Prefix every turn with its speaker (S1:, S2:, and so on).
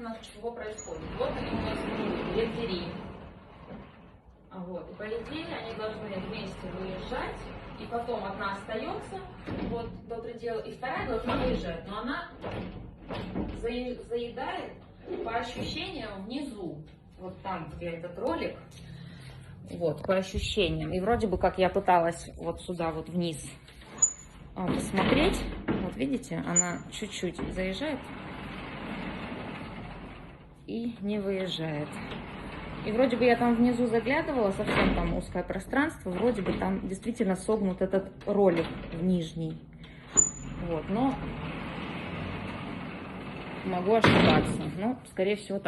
S1: непонятно, чего происходит. Вот они у нас две двери. Вот. И по идее они должны вместе выезжать, и потом одна остается, вот до предела, и вторая должна выезжать. Но она заедает по ощущениям внизу. Вот там, где этот ролик. Вот, по ощущениям. И вроде бы как я пыталась вот сюда вот вниз посмотреть. Вот видите, она чуть-чуть заезжает и не выезжает. И вроде бы я там внизу заглядывала, совсем там узкое пространство, вроде бы там действительно согнут этот ролик в нижний. Вот, но могу ошибаться. Но, скорее всего, так.